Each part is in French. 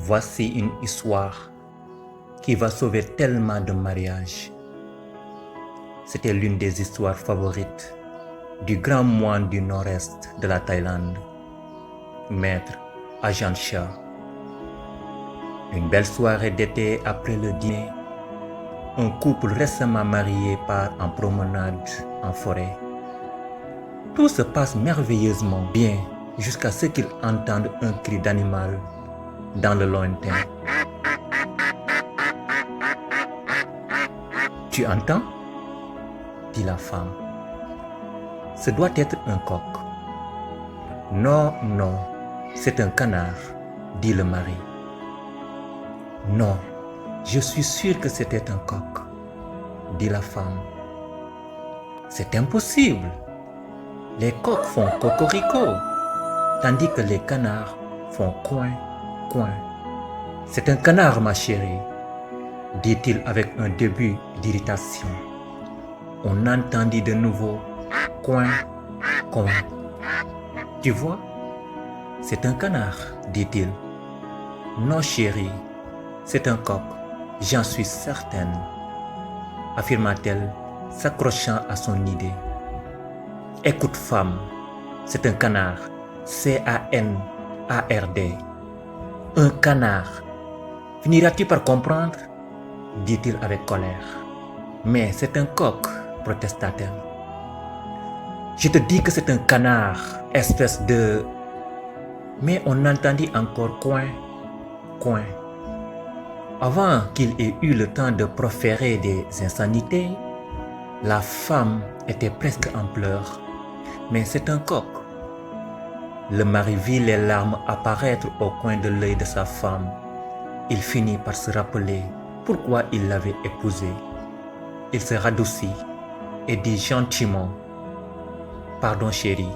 Voici une histoire qui va sauver tellement de mariages. C'était l'une des histoires favorites du grand moine du nord-est de la Thaïlande, Maître Ajahn Chah. Une belle soirée d'été après le dîner, un couple récemment marié part en promenade en forêt. Tout se passe merveilleusement bien jusqu'à ce qu'ils entendent un cri d'animal dans le lointain. Tu entends? Dit la femme. Ce doit être un coq. Non, non, c'est un canard, dit le mari. Non, je suis sûr que c'était un coq, dit la femme. C'est impossible. Les coqs font cocorico, tandis que les canards font coin, coin. C'est un canard, ma chérie, dit-il avec un début d'irritation. On entendit de nouveau coin, coin. Tu vois, c'est un canard, dit-il. Non, chérie, c'est un coq, j'en suis certaine, affirma-t-elle, s'accrochant à son idée. Écoute, femme, c'est un canard, C-A-N-A-R-D. Un canard. Finiras-tu par comprendre? Dit-il avec colère. Mais c'est un coq, protesta-t-elle. Je te dis que c'est un canard, espèce de... Mais on entendit encore coin, coin. Avant qu'il ait eu le temps de proférer des insanités, la femme était presque en pleurs. Mais c'est un coq. Le mari vit les larmes apparaître au coin de l'œil de sa femme. Il finit par se rappeler pourquoi il l'avait épousée. Il se radoucit et dit gentiment: « Pardon chérie,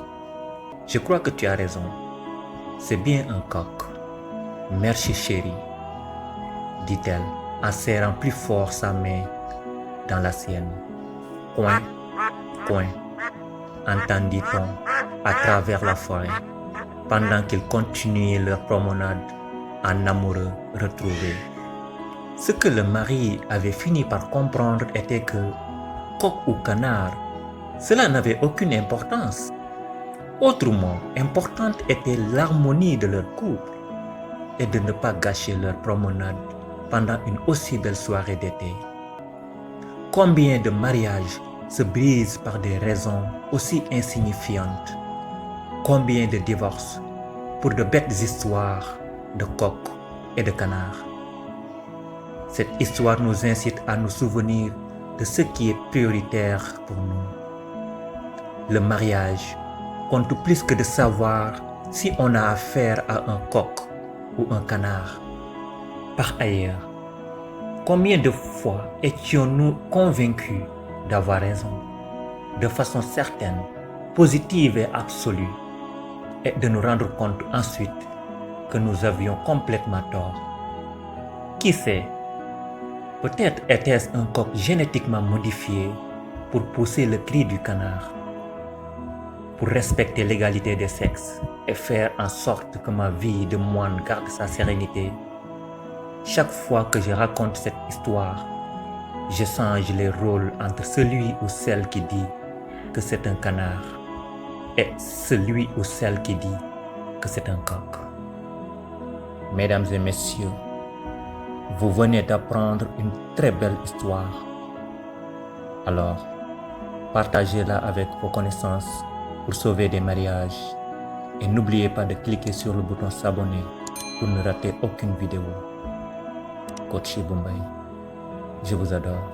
je crois que tu as raison. C'est bien un coq. Merci chérie, dit-elle en serrant plus fort sa main dans la sienne. Coin, coin, entendit-on à travers la forêt pendant qu'ils continuaient leur promenade en amoureux retrouvés. Ce que le mari avait fini par comprendre était que, coq ou canard, cela n'avait aucune importance. Autrement, importante était l'harmonie de leur couple et de ne pas gâcher leur promenade pendant une aussi belle soirée d'été. Combien de mariages se brisent par des raisons aussi insignifiantes? Combien de divorces pour de bêtes histoires de coqs et de canards? Cette histoire nous incite à nous souvenir de ce qui est prioritaire pour nous. Le mariage compte plus que de savoir si on a affaire à un coq ou un canard. Par ailleurs, combien de fois étions-nous convaincus d'avoir raison, de façon certaine, positive et absolue, et de nous rendre compte ensuite que nous avions complètement tort? Qui sait? Peut-être était-ce un coq génétiquement modifié pour pousser le cri du canard, pour respecter l'égalité des sexes et faire en sorte que ma vie de moine garde sa sérénité. Chaque fois que je raconte cette histoire, je change les rôles entre celui ou celle qui dit que c'est un canard et celui ou celle qui dit que c'est un coq. Mesdames et messieurs, vous venez d'apprendre une très belle histoire. Alors, partagez-la avec vos connaissances pour sauver des mariages. Et n'oubliez pas de cliquer sur le bouton s'abonner pour ne rater aucune vidéo. Coach Bombay, je vous adore.